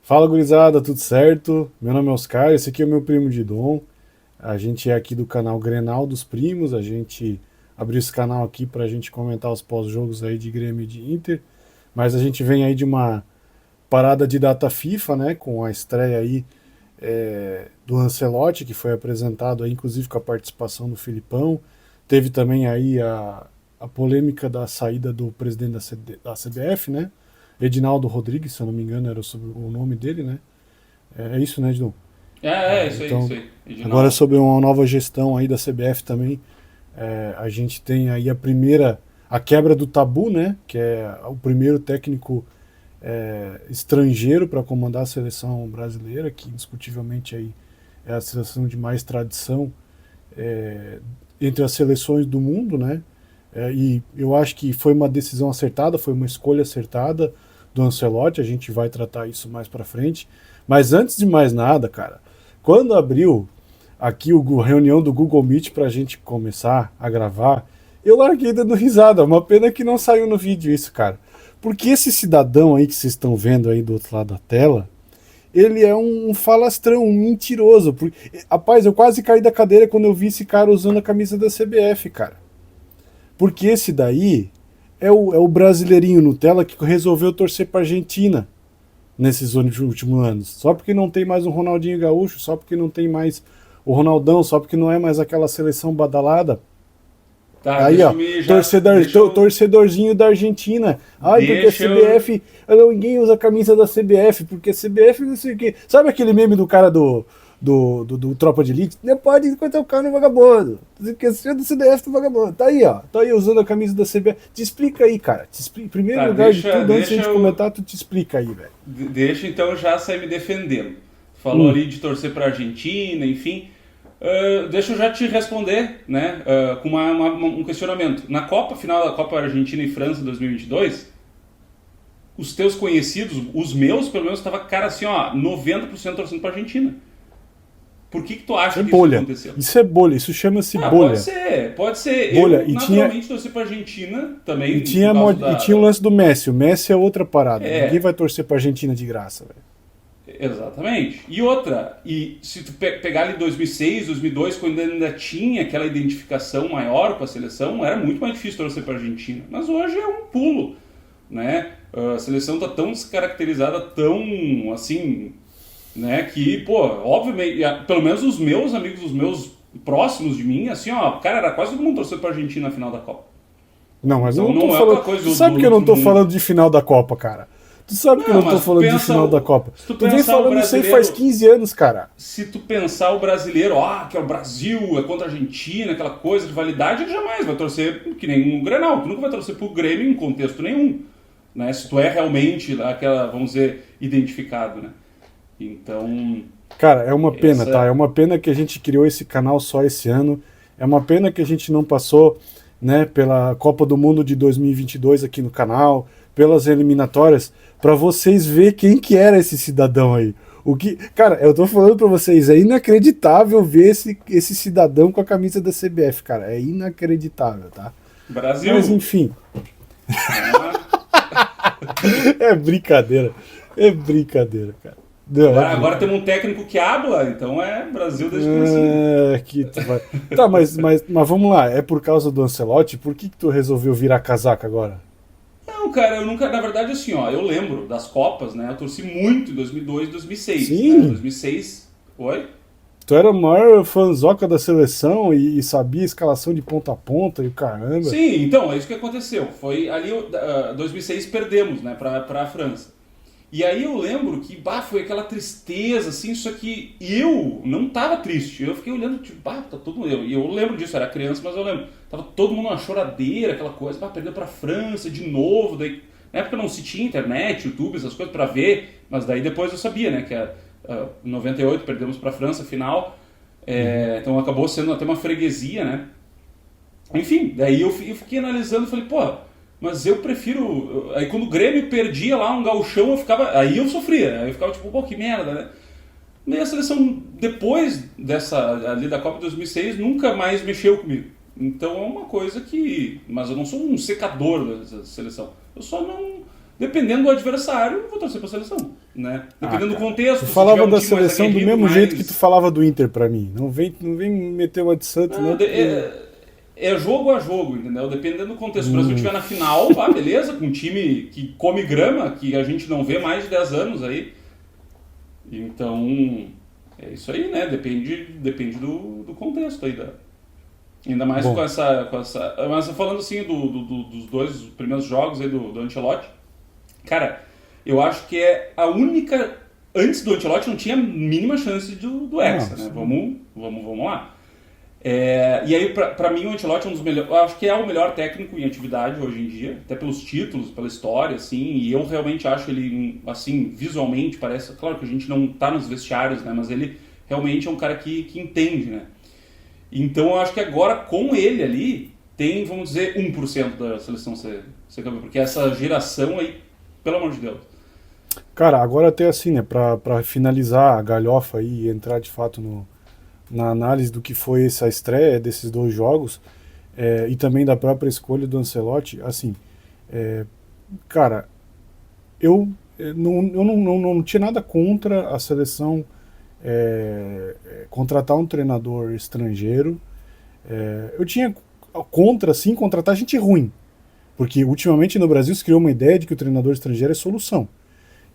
Fala, gurizada, tudo certo? Meu nome é Oscar, esse aqui é o meu primo de Dom. A gente é aqui do canal Grenal dos Primos. A gente abriu esse canal aqui para a gente comentar os pós-jogos aí de Grêmio e de Inter. Mas a gente vem aí de uma parada de data FIFA, né? Com a estreia aí do Ancelotti, que foi apresentado aí, inclusive com a participação do Filipão. Teve também aí a polêmica da saída do presidente da CBF, né? Edinaldo Rodrigues, se eu não me engano, era o nome dele, né? É isso, né, Edson? Isso Então, aí. agora Reginaldo. sobre uma nova gestão aí da CBF também, a gente tem aí a quebra do tabu, né? Que é o primeiro técnico estrangeiro para comandar a seleção brasileira, que indiscutivelmente aí é a seleção de mais tradição é, entre as seleções do mundo, né? E eu acho que foi uma decisão acertada, foi uma escolha acertada do Ancelotti. A gente vai tratar isso mais para frente. Mas antes de mais nada, cara, quando abriu aqui a reunião do Google Meet para a gente começar a gravar, eu larguei dando risada. Uma pena que não saiu no vídeo isso, cara. Porque esse cidadão aí que vocês estão vendo aí do outro lado da tela, ele é um falastrão, um mentiroso. Porque, rapaz, eu quase caí da cadeira quando eu vi esse cara usando a camisa da CBF, cara. Porque esse daí é o brasileirinho Nutella que resolveu torcer para Argentina nesses últimos anos. Só porque não tem mais um Ronaldinho Gaúcho, só porque não tem mais o Ronaldão, só porque não é mais aquela seleção badalada. Tá, Aí, ó, torcedorzinho da Argentina. Ai, porque a deixa eu, CBF. Ninguém usa a camisa da CBF, porque a CBF não sei o quê. Sabe aquele meme do cara do Tropa de Elite? Não pode encontrar o cara no vagabundo. Esqueceu do CDF do vagabundo. Tá aí, ó. Tá aí usando a camisa da CBF. Te explica aí, cara. Em primeiro tá, lugar de deixa, tudo, antes de a deixa gente eu, comentar, tu te explica aí, velho. deixa então já sair me defendendo. Falou Hum, ali de torcer pra Argentina, enfim. Deixa eu já te responder, né, com um questionamento. Na Copa, final da Copa Argentina e França 2022, os teus conhecidos, os meus pelo menos, tava cara assim, ó, 90% torcendo pra Argentina. Por que tu isso acha é que isso bolha. aconteceu? Isso é bolha. Isso chama-se Ah, pode bolha. ser, pode ser. Bolha. Eu naturalmente torci pra Argentina também, por causa E tinha o lance do Messi. O Messi é outra parada. Ninguém É, vai torcer pra Argentina de graça, velho. exatamente. E outra, e se tu pegar ali 2006, 2002, quando ainda tinha aquela identificação maior com a seleção, era muito mais difícil torcer pra Argentina. Mas hoje é um pulo, né? A seleção tá tão descaracterizada, tão assim, né? Que, pô, obviamente, pelo menos os meus amigos, os meus próximos de mim, assim, ó, cara, era quase todo mundo torcendo pra Argentina na final da Copa. Não, mas eu Então não tô não é falando. aquela coisa Tu do sabe que eu não outro tô mundo. falando de final da Copa, cara. Tu sabe que eu Não, não tô mas falando de final da Copa. se tu Tu vem pensar o falando isso aí faz brasileiro, 15 anos, cara. se tu pensar o brasileiro, que é o Brasil, é contra a Argentina, aquela coisa de validade, ele jamais vai torcer que nem um Grenal. Tu nunca vai torcer pro Grêmio em contexto nenhum, né? Se tu é realmente aquela, vamos dizer, identificado, né? Então, Cara, é uma pena, tá? É essa uma pena que a gente criou esse canal só esse ano. É uma pena que a gente não passou, né, pela Copa do Mundo de 2022 aqui no canal, pelas eliminatórias, para vocês ver quem que era esse cidadão aí. O que, cara, eu tô falando para vocês, é inacreditável ver esse cidadão com a camisa da CBF, cara. É inacreditável, tá? Mas Brasil, enfim, né? é brincadeira. É brincadeira, cara. Não, é Agora brincadeira. temos um técnico que habla, então é Brasil desde criancinha. Que tu vai... Tá, mas vamos lá. É por causa do Ancelotti? Por que tu resolveu virar casaca agora? Não, cara, eu nunca, na verdade, assim, ó, eu lembro das Copas, né? Eu torci muito em 2002 e 2006, né? Sim, 2006, oi? tu era o maior fanzoca da seleção e sabia a escalação de ponta a ponta e o caramba. Sim, então, é isso que aconteceu. Foi ali, 2006 perdemos, né, pra França. E aí eu lembro que, foi aquela tristeza, assim, só que eu não tava triste. Eu fiquei olhando, tipo, tá todo mundo... Eu lembro disso, era criança, mas eu lembro. Tava todo mundo na choradeira, aquela coisa, perdeu pra França de novo. Daí, na época não se tinha internet, YouTube, essas coisas pra ver, mas daí depois eu sabia, né, que em 98 perdemos pra França, final. Então acabou sendo até uma freguesia, né? Enfim, daí eu fiquei analisando e falei, pô, mas eu prefiro. Aí quando o Grêmio perdia lá um gauchão, eu ficava. Aí eu sofria, aí eu ficava tipo, pô, que merda, né? E a seleção, depois dessa ali da Copa de 2006, nunca mais mexeu comigo. Então é uma coisa que. Mas eu não sou um secador da seleção. Eu só Dependendo do adversário, eu vou torcer pra seleção, né? Dependendo do contexto. Tu se falava tiver um da time mais seleção do aguerrido, mesmo jeito que mais- tu falava do Inter pra mim. Não vem me meter uma de Santos, não. Não, é jogo a jogo, entendeu? Dependendo do contexto. Se o Brasil estiver na final, pá, beleza, com um time que come grama, que a gente não vê mais de 10 anos aí. Então, é isso aí, né? Depende do contexto aí. Ainda mais Bom. com essa. Mas falando assim dos dois primeiros jogos aí do Ancelotti, cara, eu acho que é a única. Antes do Ancelotti não tinha a mínima chance do Hexa, Nossa. né? Vamos lá. E aí, pra mim, o Ancelotti é um dos melhores. Eu acho que é o melhor técnico em atividade hoje em dia, até pelos títulos, pela história, assim. E eu realmente acho ele, assim, visualmente, parece. Claro que a gente não tá nos vestiários, né? Mas ele realmente é um cara que entende, né? Então eu acho que agora, com ele ali, tem, vamos dizer, 1% da seleção ser campeão. Porque essa geração aí, pelo amor de Deus. Cara, agora até assim, né, pra finalizar a galhofa aí e entrar de fato na análise do que foi essa estreia desses dois jogos, e também da própria escolha do Ancelotti, assim, cara, eu não tinha nada contra a seleção contratar um treinador estrangeiro. Eu tinha contra, sim, contratar gente ruim, porque ultimamente no Brasil se criou uma ideia de que o treinador estrangeiro é solução.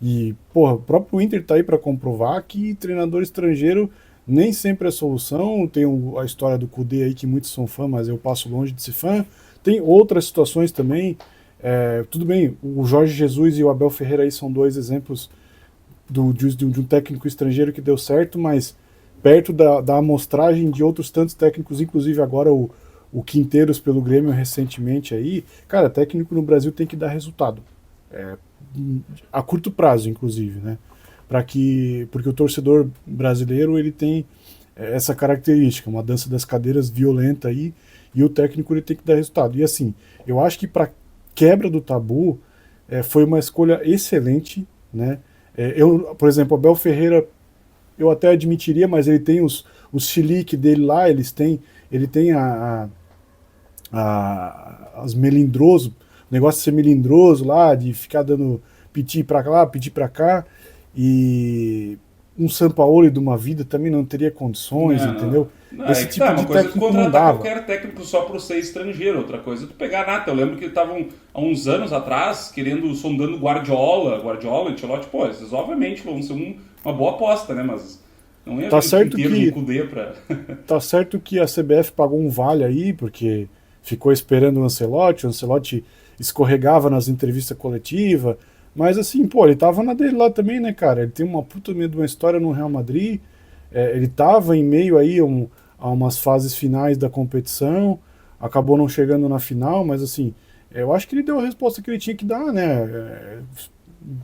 E, porra, o próprio Inter tá aí para comprovar que treinador estrangeiro nem sempre é solução. Tem a história do Kudê aí que muitos são fã, mas eu passo longe de ser fã. Tem outras situações também. Tudo bem, o Jorge Jesus e o Abel Ferreira aí são dois exemplos de um técnico estrangeiro que deu certo, mas perto da amostragem de outros tantos técnicos, inclusive agora o Quinteiros pelo Grêmio recentemente aí, cara, técnico no Brasil tem que dar resultado. A curto prazo, inclusive, né? Porque o torcedor brasileiro ele tem essa característica, uma dança das cadeiras violenta aí, e o técnico ele tem que dar resultado. E assim, eu acho que para quebra do tabu foi uma escolha excelente, né? Por exemplo, o Abel Ferreira eu até admitiria, mas ele tem os chilique dele lá, ele tem as melindroso, o negócio de ser melindroso lá, de ficar dando piti pra lá, piti pra cá, e um Sampaoli de uma vida também não teria condições, entendeu? Não, Esse que tipo tá, de uma coisa é tu técnico não contratar dava. qualquer técnico só por ser estrangeiro, outra coisa é tu pegar nata. Eu lembro que estavam há uns anos atrás sondando Guardiola, Ancelotti, pô, esses obviamente vão ser uma boa aposta, né? Mas não ia Tá vir certo inteiro de que um Kudê pra. Tá certo que a CBF pagou um vale aí, porque ficou esperando o Ancelotti escorregava nas entrevistas coletivas, mas assim, pô, ele tava na dele lá também, né, cara? Ele tem uma puta de uma história no Real Madrid, ele tava em meio aí a umas fases finais da competição, acabou não chegando na final, mas assim, eu acho que ele deu a resposta que ele tinha que dar, né?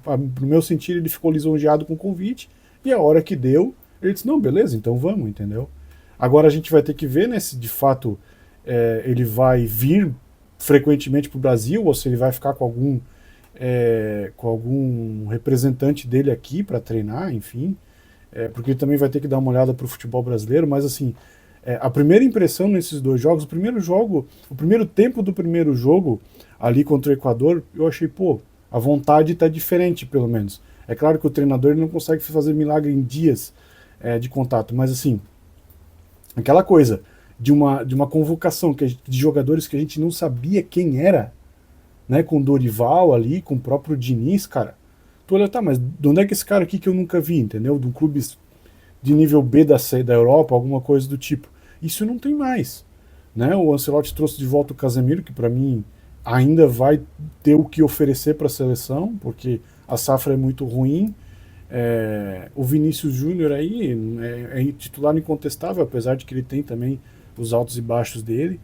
No meu sentido, ele ficou lisonjeado com o convite, e a hora que deu, ele disse, não, beleza, então vamos, entendeu? Agora a gente vai ter que ver, né, se de fato ele vai vir frequentemente para o Brasil ou se ele vai ficar com algum representante dele aqui para treinar, enfim, porque ele também vai ter que dar uma olhada para o futebol brasileiro, mas assim, a primeira impressão nesses dois jogos, o primeiro tempo do primeiro jogo ali contra o Equador, eu achei, pô, a vontade está diferente, pelo menos. É claro que o treinador ele não consegue fazer milagre em dias de contato, mas assim, aquela coisa de uma convocação de jogadores que a gente não sabia quem era, né, com o Dorival ali, com o próprio Diniz, cara, tu olha, tá, mas de onde é que esse cara aqui que eu nunca vi, entendeu? De um clube de nível B da Europa, alguma coisa do tipo. Isso não tem mais, né? O Ancelotti trouxe de volta o Casemiro, que para mim ainda vai ter o que oferecer para a seleção, porque a safra é muito ruim. O Vinícius Júnior aí é titular incontestável, apesar de que ele tem também os altos e baixos dele.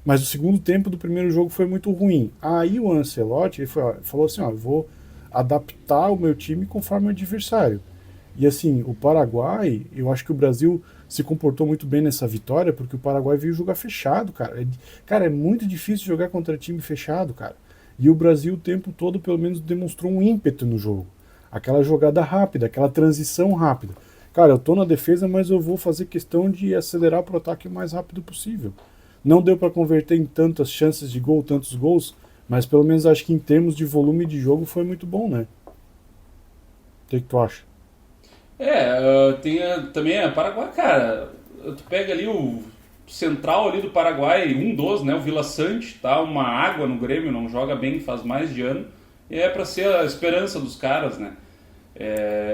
Mas o segundo tempo do primeiro jogo foi muito ruim. Aí o Ancelotti ele falou assim, eu vou adaptar o meu time conforme o adversário. E assim, o Paraguai, eu acho que o Brasil se comportou muito bem nessa vitória, porque o Paraguai veio jogar fechado, cara. Cara, é muito difícil jogar contra time fechado, cara. E o Brasil o tempo todo, pelo menos, demonstrou um ímpeto no jogo. Aquela jogada rápida, aquela transição rápida. Cara, eu tô na defesa, mas eu vou fazer questão de acelerar para o ataque o mais rápido possível. Não deu para converter em tantas chances de gol, tantos gols, Mas pelo menos acho que em termos de volume de jogo foi muito bom, né? O que tu acha? Tem também a Paraguai, cara. Tu pega ali o central ali do Paraguai, um dos, né? O Vila Sante, tá uma água no Grêmio, não joga bem faz mais de ano. E é pra ser a esperança dos caras, né?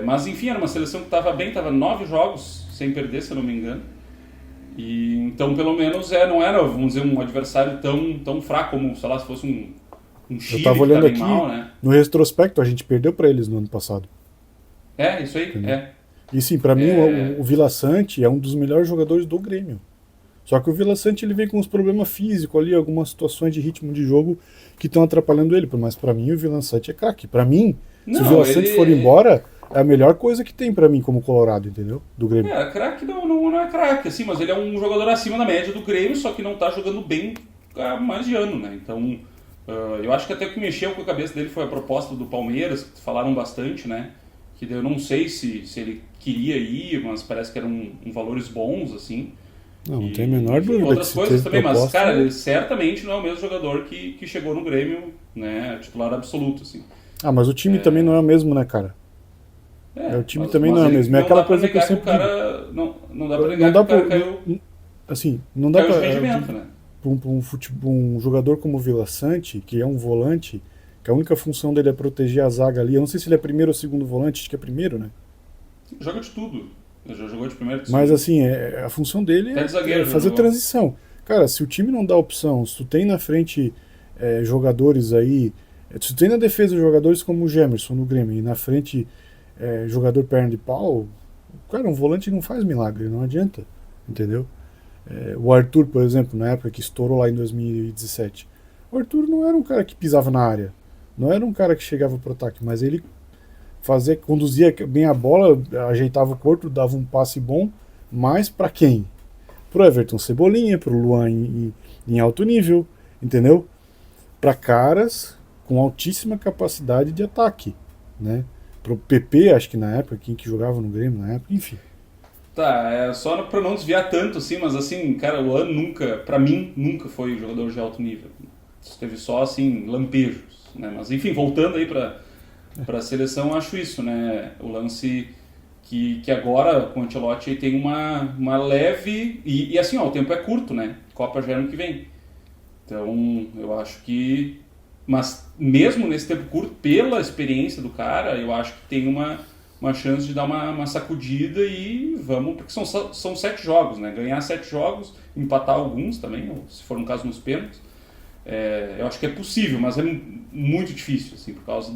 Mas enfim, era uma seleção que tava bem, tava 9 jogos sem perder, se eu não me engano. E então pelo menos não era, vamos dizer, um adversário tão fraco como, sei lá, se fosse um Eu Chile tava que tá olhando bem aqui, mal, né? no retrospecto, a gente perdeu pra eles no ano passado. Isso aí, Entendeu? E sim, pra mim o Vila Sante é um dos melhores jogadores do Grêmio. Só que o Vila Sante ele vem com uns problemas físicos ali, algumas situações de ritmo de jogo que estão atrapalhando ele. Mas pra mim o Vila Sante é craque. Pra mim, se o Não, Vila Sante for ele. embora, é a melhor coisa que tem pra mim como Colorado, entendeu? Do Grêmio. Craque não é craque, assim, mas ele é um jogador acima da média do Grêmio, só que não tá jogando bem há mais de ano, né? Então, eu acho que até o que mexeu com a cabeça dele foi a proposta do Palmeiras, que falaram bastante, né? Que eu não sei se ele queria ir, mas parece que eram valores bons, assim. Não tem a menor dúvida Outras que se coisas teve também, mas, proposta, cara, ele certamente não é o mesmo jogador que chegou no Grêmio, né? Titular absoluto, assim. Ah, mas o time também não é o mesmo, né, cara? O time também não é o ele mesmo. É não aquela dá pra coisa que eu negar que o sempre digo. cara. Não dá pra Não negar que dá o cara pra, assim, não dá caiu de pra, rendimento, né? um jogador como o Vila Sante, que é um volante, que a única função dele é proteger a zaga ali. Eu não sei se ele é primeiro ou segundo volante, acho que é primeiro, né? Joga de tudo. Ele já jogou de primeiro, de Mas segundo. assim, a função dele Até de zagueiro é já fazer jogou. transição. Cara, se o time não dá opção, se tu tem na frente jogadores aí, se tu tem na defesa jogadores como o Gemerson no Grêmio e na frente jogador perna de pau, cara, um volante não faz milagre, não adianta, entendeu? O Arthur, por exemplo, na época que estourou lá em 2017, o Arthur não era um cara que pisava na área, não era um cara que chegava pro ataque, mas ele conduzia bem a bola, ajeitava o corpo, dava um passe bom, mas para quem? Pro Everton Cebolinha, pro Luan em alto nível, entendeu? Para caras com altíssima capacidade de ataque, né? Pro PP, acho que na época, quem que jogava no Grêmio na época, enfim. Tá, só pra não desviar tanto, assim, mas assim, cara, o Luan nunca, pra mim, nunca foi jogador de alto nível. Teve só, assim, lampejos, né? Mas enfim, voltando aí pra seleção, acho isso, né? O lance que agora, com o Ancelotti, tem uma leve... E assim, ó, o tempo é curto, né? Copa já é ano que vem. Então, eu acho que... Mas mesmo nesse tempo curto, pela experiência do cara, eu acho que tem uma chance de dar uma sacudida e vamos... Porque são 7 jogos, né? Ganhar 7 jogos, empatar alguns também, ou se for um caso nos pênaltis. Eu acho que é possível, mas é muito difícil, assim, por causa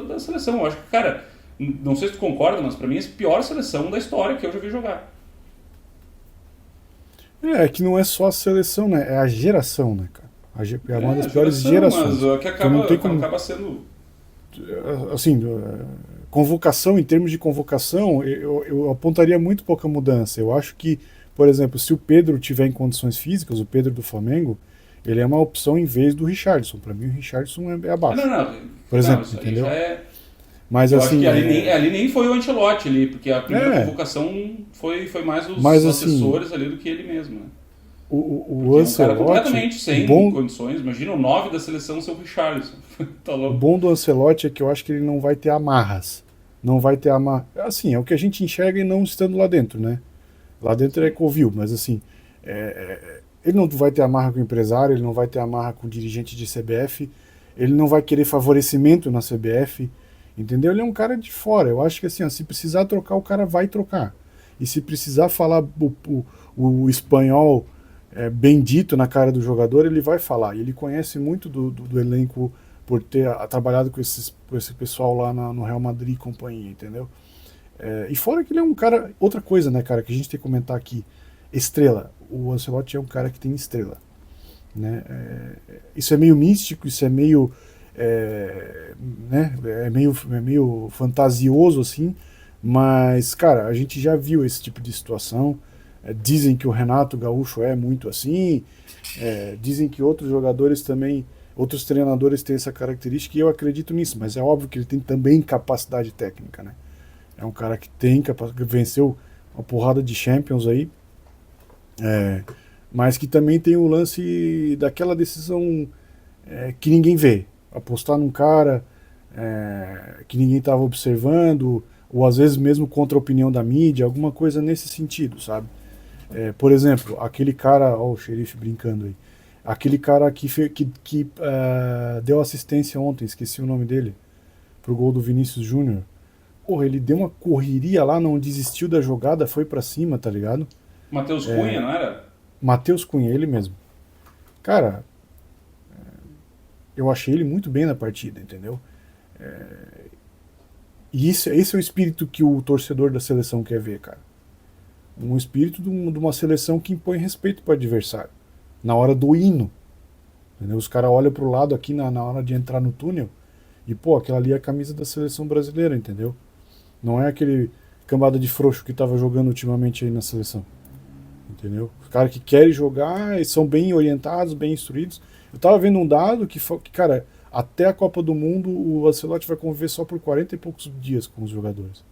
da seleção. Eu acho que, cara, não sei se tu concorda, mas pra mim é a pior seleção da história que eu já vi jogar. É que não é só a seleção, né? É a geração, né, cara? É uma das piores Geração, gerações. mas que Então não tem como. acaba sendo... Assim, convocação, em termos de convocação, eu apontaria muito pouca mudança. Eu acho que, por exemplo, se o Pedro tiver em condições físicas, o Pedro do Flamengo, ele é uma opção em vez do Richarlison. Para mim, o Richarlison é abaixo. Não. Por exemplo, Isso aí entendeu? já é... Mas Eu assim, acho que ali nem foi o Ancelotti ali, porque a primeira convocação foi mais os assessores ali do que ele mesmo, né? O Ancelotti, é um cara Ancelotti, completamente sem condições. Imagina o 9 da seleção ser o Richarlison. Tá louco. O bom do Ancelotti é que eu acho que ele não vai ter amarras. Não vai ter amarras. Assim, é o que a gente enxerga e não estando lá dentro, né? Lá dentro é covil, mas assim, ele não vai ter amarra com o empresário, ele não vai ter amarra com o dirigente de CBF, ele não vai querer favorecimento na CBF, entendeu? Ele é um cara de fora. Eu acho que assim, ó, se precisar trocar, o cara vai trocar. E se precisar falar o espanhol bendito na cara do jogador, ele vai falar. E ele conhece muito do elenco por ter trabalhado com esse pessoal lá no Real Madrid e companhia, entendeu? E fora que ele é um cara... Outra coisa, né, cara, que a gente tem que comentar aqui. Estrela. O Ancelotti é um cara que tem estrela. Né? Isso é meio místico, isso é meio... né? É meio fantasioso, assim. Mas, cara, a gente já viu esse tipo de situação. Dizem que o Renato Gaúcho é muito assim. Dizem que outros jogadores também... Outros treinadores têm essa característica e eu acredito nisso, mas é óbvio que ele tem também capacidade técnica, né? É um cara que tem capacidade, venceu uma porrada de Champions aí, mas que também tem o lance daquela decisão que ninguém vê. Apostar num cara que ninguém estava observando, ou às vezes mesmo contra a opinião da mídia, alguma coisa nesse sentido, sabe? Por exemplo, aquele cara, ó, o xerife brincando aí, aquele cara que deu assistência ontem, esqueci o nome dele, pro gol do Vinícius Júnior. Porra, ele deu uma correria lá, não desistiu da jogada, foi pra cima, tá ligado? Matheus Cunha, não era? Matheus Cunha, ele mesmo. Cara, eu achei ele muito bem na partida, entendeu? E esse é o espírito que o torcedor da seleção quer ver, cara. Um espírito de uma seleção que impõe respeito para o adversário. Na hora do hino. Entendeu? Os caras olham pro lado aqui na hora de entrar no túnel e, pô, aquela ali é a camisa da seleção brasileira, entendeu? Não é aquele cambada de frouxo que tava jogando ultimamente aí na seleção. Entendeu? Os caras que querem jogar e são bem orientados, bem instruídos. Eu tava vendo um dado que, cara, até a Copa do Mundo o Ancelotti vai conviver só por 40 e poucos dias com os jogadores.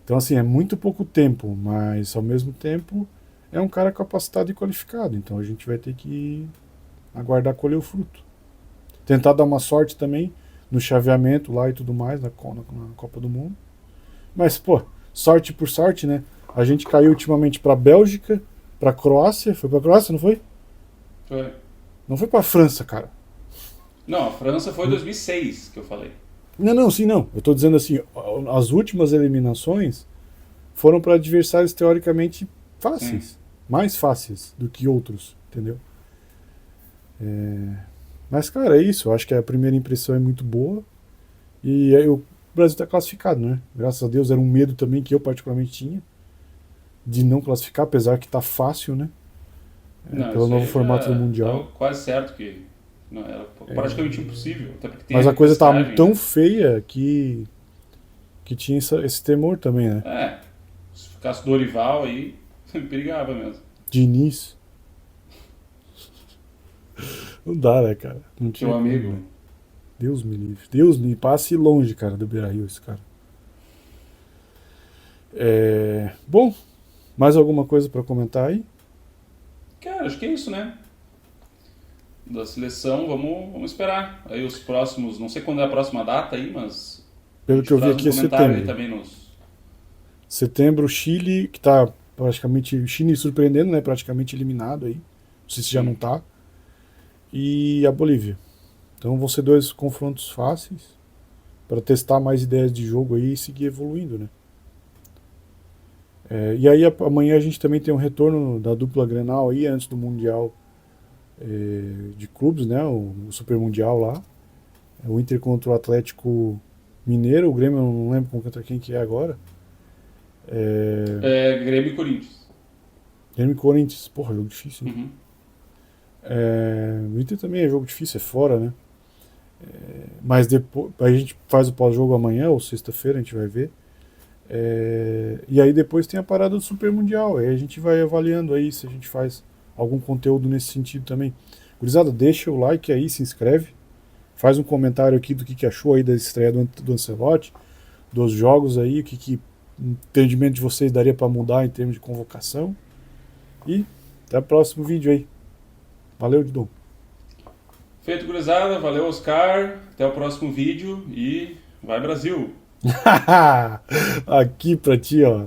Então, assim, é muito pouco tempo, mas ao mesmo tempo é um cara capacitado e qualificado. Então a gente vai ter que aguardar colher o fruto. Tentar dar uma sorte também no chaveamento lá e tudo mais, na Copa do Mundo. Mas, pô, sorte por sorte, né? A gente caiu ultimamente pra Bélgica, pra Croácia. Foi pra Croácia, não foi? Foi. Não foi pra França, cara. Não, a França foi em 2006 que eu falei. Não, sim, não. Eu tô dizendo assim, as últimas eliminações foram para adversários teoricamente fáceis. Mais fáceis do que outros, entendeu? Mas, cara, é isso. Eu acho que a primeira impressão é muito boa. E aí o Brasil tá classificado, né? Graças a Deus, era um medo também que eu particularmente tinha de não classificar, apesar que tá fácil, né? Não, Pelo isso novo aí formato do Mundial. tá quase certo que não, era praticamente impossível. Até porque tem Mas a coisa tá repescagem, tão né? feia que tinha esse temor também, né? Se ficasse Dorival aí, perigava mesmo. Diniz. Não dá, né, cara? Não tinha Teu como, amigo. né? Deus me livre. Deus me passe longe, cara, do Beira-Rio, esse cara. Bom, mais alguma coisa pra comentar aí? Cara, acho que é isso, né? Da seleção, vamos esperar. Aí os próximos, não sei quando é a próxima data aí, mas a Pelo gente que eu vi traz aqui é comentário aí setembro. também nos... Setembro, Chile, que tá praticamente. Chile surpreendendo, né? Praticamente eliminado aí. Não sei se já não Sim. tá. E a Bolívia. Então vão ser dois confrontos fáceis para testar mais ideias de jogo aí e seguir evoluindo, né? E aí amanhã a gente também tem um retorno da dupla Grenal aí antes do Mundial de clubes, né? O Super Mundial lá. O Inter contra o Atlético Mineiro. O Grêmio eu não lembro contra quem que é agora. Grêmio e Corinthians. Grêmio e Corinthians. Porra, jogo difícil, hein? Uhum. O Inter também é jogo difícil, é fora, né? Mas depois a gente faz o pós-jogo amanhã ou sexta-feira, a gente vai ver. E aí depois tem a parada do Super Mundial. Aí a gente vai avaliando aí se a gente faz algum conteúdo nesse sentido também. Gurizada, deixa o like aí, se inscreve. Faz um comentário aqui do que achou aí da estreia do Ancelotti, dos jogos aí, o que entendimento de vocês daria para mudar em termos de convocação. E até o próximo vídeo aí. Valeu, Didon. Feito, gurizada. Valeu, Oscar. Até o próximo vídeo e vai Brasil! Aqui pra ti, ó.